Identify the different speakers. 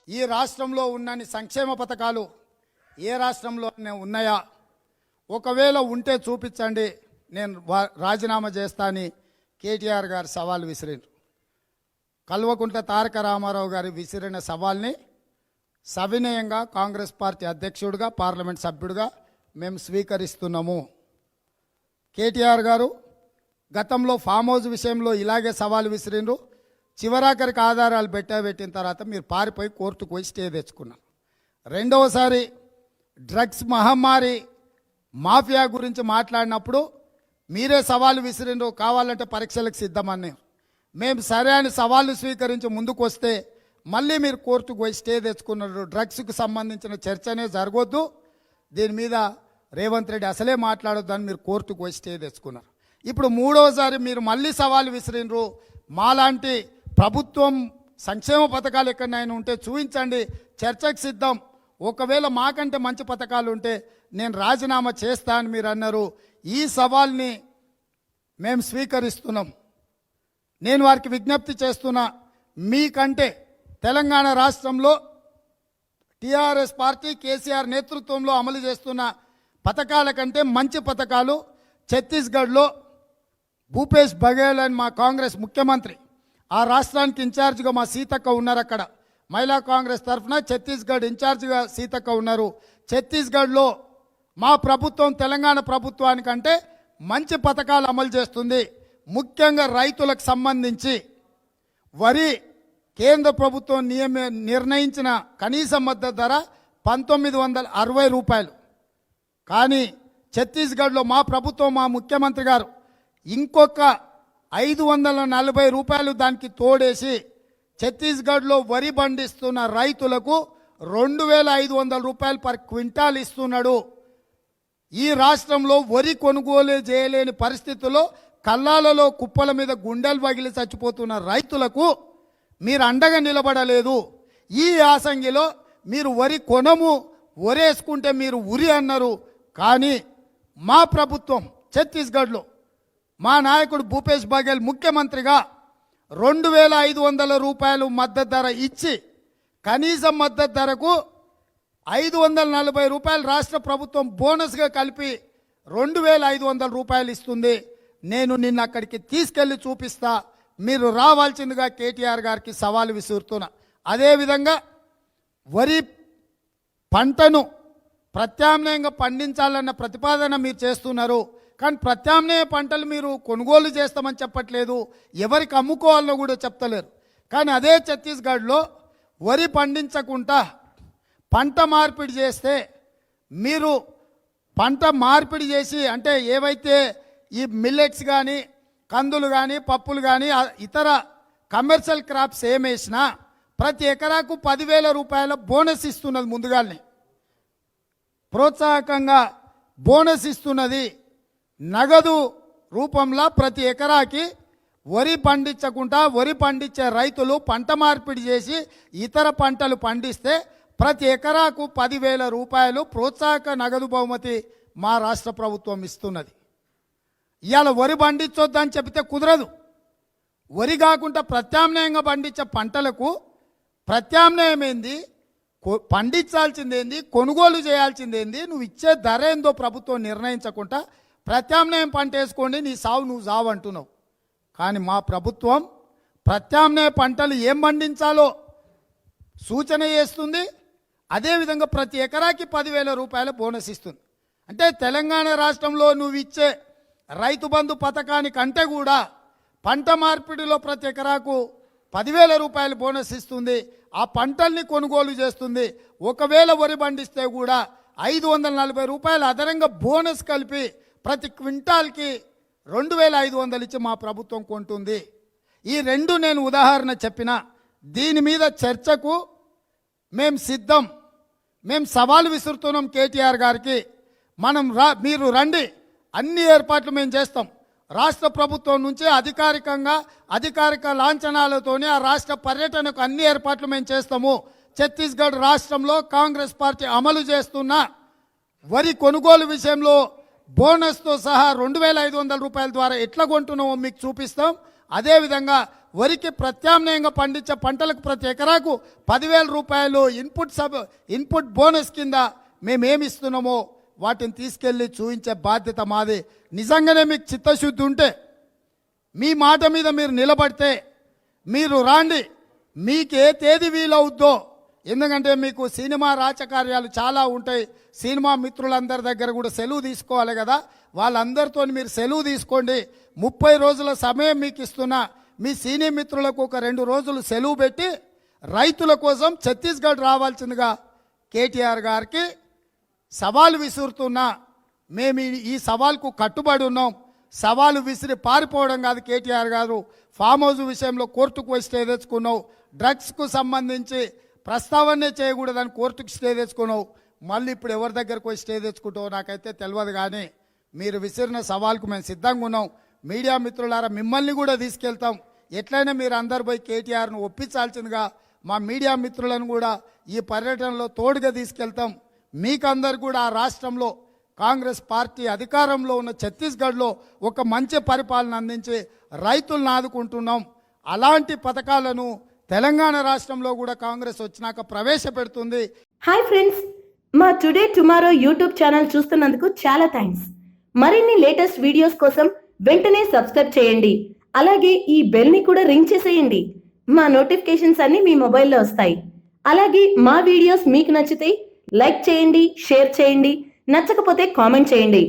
Speaker 1: ఈ రాష్ట్రంలో ఉన్నన్ని సంక్షేమ పథకాలు ఏ రాష్ట్రంలోనే ఉన్నాయా? ఒకవేళ ఉంటే చూపించండి, నేను రాజీనామా చేస్తా అని కేటీఆర్ గారు సవాల్ విసిరిండ్రు. కల్వకుంట్ల తారక రామారావు గారు విసిరిన సవాల్ని సవినయంగా కాంగ్రెస్ పార్టీ అధ్యక్షుడిగా, పార్లమెంట్ సభ్యుడిగా మేము స్వీకరిస్తున్నాము. కేటీఆర్ గారు గతంలో ఫామ్ హౌస్ విషయంలో ఇలాగే సవాల్ విసిరిండ్రు. చివరాఖరికి ఆధారాలు పెట్టిన తర్వాత మీరు పారిపోయి కోర్టుకు పోయి స్టే తెచ్చుకున్నారు. రెండవసారి డ్రగ్స్ మహమ్మారి మాఫియా గురించి మాట్లాడినప్పుడు మీరే సవాలు విసిరిండ్రు, కావాలంటే పరీక్షలకు సిద్ధమని. మేము సరే అని సవాళ్ళు స్వీకరించి ముందుకు వస్తే మళ్ళీ మీరు కోర్టుకు పోయి స్టే తెచ్చుకున్నారు. డ్రగ్స్కు సంబంధించిన చర్చనే జరగొద్దు, దీని మీద రేవంత్ రెడ్డి అసలే మాట్లాడొద్దని మీరు కోర్టుకు పోయి స్టే తెచ్చుకున్నారు. ఇప్పుడు మూడవసారి మీరు మళ్ళీ సవాలు విసిరిండ్రు. మాలాంటి ప్రభుత్వం సంక్షేమ పథకాలు ఎక్కడైనా ఉంటే చూపించండి, చర్చకు సిద్ధం. ఒకవేళ మాకంటే మంచి పథకాలు ఉంటే నేను రాజీనామా చేస్తా అని మీరు అన్నారు. ఈ సవాల్ని మేము స్వీకరిస్తున్నాం. నేను వారికి విజ్ఞప్తి చేస్తున్నా, మీకంటే తెలంగాణ రాష్ట్రంలో టీఆర్ఎస్ పార్టీ కేసీఆర్ నేతృత్వంలో అమలు చేస్తున్న పథకాల కంటే మంచి పథకాలు ఛత్తీస్గఢ్లో భూపేష్ బఘేల్ అని మా కాంగ్రెస్ ముఖ్యమంత్రి, ఆ రాష్ట్రానికి ఇన్ఛార్జిగా మా సీతక్క ఉన్నారు. అక్కడ మహిళా కాంగ్రెస్ తరఫున ఛత్తీస్గఢ్ ఇన్ఛార్జిగా సీతక్క ఉన్నారు. ఛత్తీస్గఢ్లో మా ప్రభుత్వం తెలంగాణ ప్రభుత్వానికంటే మంచి పథకాలు అమలు చేస్తుంది. ముఖ్యంగా రైతులకు సంబంధించి వరి కేంద్ర ప్రభుత్వం నిర్ణయించిన కనీస మద్దతు ధర 1960 రూపాయలు. కానీ ఛత్తీస్గఢ్లో మా ప్రభుత్వం, మా ముఖ్యమంత్రి గారు ఇంకొక 540 రూపాయలు దానికి తోడేసి ఛత్తీస్గఢ్లో వరి పండిస్తున్న రైతులకు 2500 రూపాయలు పర్ క్వింటాల్ ఇస్తున్నాడు. ఈ రాష్ట్రంలో వరి కొనుగోలు చేయలేని పరిస్థితుల్లో కల్లాలలో కుప్పల మీద గుండెలు పగిలి చచ్చిపోతున్న రైతులకు మీరు అండగా నిలబడలేదు. ఈ యాసంగిలో మీరు వరి కొనము, వరేసుకుంటే మీరు ఉరి అన్నారు. కానీ మా ప్రభుత్వం ఛత్తీస్గఢ్లో మా నాయకుడు భూపేష్ బఘేల్ ముఖ్యమంత్రిగా 2500 రూపాయలు మద్దతు ధర ఇచ్చి కనీస మద్దతు ధరకు 540 రూపాయలు రాష్ట్ర ప్రభుత్వం బోనస్గా కలిపి 2500 రూపాయలు ఇస్తుంది. నేను నిన్న అక్కడికి తీసుకెళ్లి చూపిస్తా, మీరు రావాల్సిందిగా కేటీఆర్ గారికి సవాలు విసురుతున్నా. అదేవిధంగా వరి పంటను ప్రత్యామ్నాయంగా పండించాలన్న ప్రతిపాదన మీరు చేస్తున్నారు. కానీ ప్రత్యామ్నాయ పంటలు మీరు కొనుగోలు చేస్తామని చెప్పట్లేదు, ఎవరికి అమ్ముకోవాలో కూడా చెప్తలేరు. కానీ అదే ఛత్తీస్గఢ్లో వరి పండించకుండా పంట మార్పిడి చేస్తే, మీరు పంట మార్పిడి చేసి అంటే ఏవైతే ఈ మిల్లెట్స్ కానీ, కందులు కానీ, పప్పులు కానీ, ఇతర కమర్షియల్ క్రాప్స్ ఏమేసినా ప్రతి ఎకరాకు 10,000 రూపాయల బోనస్ ఇస్తున్నది. ముందుగానే ప్రోత్సాహకంగా బోనస్ ఇస్తున్నది. నగదు రూపంలో ప్రతి ఎకరాకి వరి పండించకుండా వరి పండించే రైతులు పంట మార్పిడి చేసి ఇతర పంటలు పండిస్తే ప్రతి ఎకరాకు 10,000 రూపాయలు ప్రోత్సాహక నగదు బహుమతి మా రాష్ట్ర ప్రభుత్వం ఇస్తున్నది. ఇవాళ వరి పండించొద్దని చెబితే కుదరదు. వరి కాకుండా ప్రత్యామ్నాయంగా పండించే పంటలకు ప్రత్యామ్నాయం ఏంది, పండించాల్సిందేంది, కొనుగోలు చేయాల్సిందేంది, నువ్వు ఇచ్చే ధర ఏందో ప్రభుత్వం నిర్ణయించకుండా ప్రత్యామ్నాయం పంట వేసుకోండి, నీ సావు నువ్వు సావు అంటున్నావు. కానీ మా ప్రభుత్వం ప్రత్యామ్నాయ పంటలు ఏం పండించాలో సూచన చేస్తుంది. అదేవిధంగా ప్రతి ఎకరాకి 10,000 రూపాయల బోనస్ ఇస్తుంది. అంటే తెలంగాణ రాష్ట్రంలో నువ్వు ఇచ్చే రైతు బంధు పథకానికంటే కూడా పంట మార్పిడిలో ప్రతి ఎకరాకు 10,000 రూపాయలు బోనస్ ఇస్తుంది. ఆ పంటల్ని కొనుగోలు చేస్తుంది. ఒకవేళ వరి పండిస్తే కూడా 540 రూపాయలు అదనంగా బోనస్ కలిపి ప్రతి క్వింటాల్కి 2500 ఇచ్చి మా ప్రభుత్వం కొంటుంది. ఈ రెండు నేను ఉదాహరణ చెప్పిన. దీని మీద చర్చకు మేము సిద్ధం. మేము సవాలు విసురుతున్నాం కేటీఆర్ గారికి. మీరు రండి, అన్ని ఏర్పాట్లు మేము చేస్తాం. రాష్ట్ర ప్రభుత్వం నుంచి అధికారిక లాంఛనాలతోనే ఆ రాష్ట్ర పర్యటనకు అన్ని ఏర్పాట్లు మేము చేస్తాము. ఛత్తీస్గఢ్ రాష్ట్రంలో కాంగ్రెస్ పార్టీ అమలు చేస్తున్న వరి కొనుగోలు విషయంలో బోనస్తో సహా 2500 రూపాయల ద్వారా ఎట్లా కొంటున్నామో మీకు చూపిస్తాం. అదేవిధంగా వరికి ప్రత్యామ్నాయంగా పండించే పంటలకు ప్రతి ఎకరాకు 10,000 రూపాయలు ఇన్పుట్ బోనస్ కింద మేమేమి ఇస్తున్నామో వాటిని తీసుకెళ్ళి చూపించే బాధ్యత మాది. నిజంగానే మీకు చిత్తశుద్ధి ఉంటే, మీ మాట మీద మీరు నిలబడితే మీరు రాండి, మీకు ఏ తేదీ వీలవుద్దో. ఎందుకంటే మీకు సినిమా రాజకార్యాలు చాలా ఉంటాయి. సినిమా మిత్రులందరి దగ్గర కూడా సెలవు తీసుకోవాలి కదా, వాళ్ళందరితో మీరు సెలవు తీసుకోండి. 30 రోజుల సమయం మీకు ఇస్తున్నా. మీ సీనియర్ మిత్రులకు ఒక 2 రోజులు సెలవు పెట్టి రైతుల కోసం ఛత్తీస్గఢ్ రావాల్సిందిగా కేటీఆర్ గారికి సవాలు విసురుతున్నా. మేము ఈ సవాల్కు కట్టుబడి ఉన్నాం. సవాలు విసిరి పారిపోవడం కాదు. కేటీఆర్ గారు ఫామ్ హౌస్ విషయంలో కోర్టుకు పోయి స్టే తెచ్చుకున్నావు. డ్రగ్స్కు సంబంధించి ప్రస్తావనే చేయకూడదని కోర్టుకు స్టే తెచ్చుకున్నావు. మళ్ళీ ఇప్పుడు ఎవరి దగ్గరకు పోయి స్టే తెచ్చుకుంటావు నాకైతే తెలియదు. కానీ మీరు విసిరిన సవాల్కు మేము సిద్ధంగా ఉన్నాం. మీడియా మిత్రులారా, మిమ్మల్ని కూడా తీసుకెళ్తాం. ఎట్లయినా మీరు అందరు పోయి కేటీఆర్ను ఒప్పించాల్సిందిగా మా మీడియా మిత్రులను కూడా ఈ పర్యటనలో తోడుగా తీసుకెళ్తాం. మీకందరు కూడా ఆ రాష్ట్రంలో కాంగ్రెస్ పార్టీ అధికారంలో ఉన్న ఛత్తీస్గఢ్లో ఒక మంచి పరిపాలన అందించి రైతులను ఆదుకుంటున్నాం. అలాంటి పథకాలను తెలంగాణ రాష్ట్రంలో కూడా కాంగ్రెస్ వచ్చినాక ప్రవేశపెడుతుంది.
Speaker 2: హాయ్ ఫ్రెండ్స్, మా టుడే టుమారో యూట్యూబ్ ఛానల్ చూస్తున్నందుకు చాలా థ్యాంక్స్. మరిన్ని లేటెస్ట్ వీడియోస్ కోసం వెంటనే సబ్స్క్రైబ్ చేయండి. అలాగే ఈ బెల్ ని కూడా రింగ్ చేసేయండి. మా నోటిఫికేషన్స్ అన్ని మీ మొబైల్లో వస్తాయి. అలాగే మా వీడియోస్ మీకు నచ్చితే లైక్ చేయండి, షేర్ చేయండి, నచ్చకపోతే కామెంట్ చేయండి.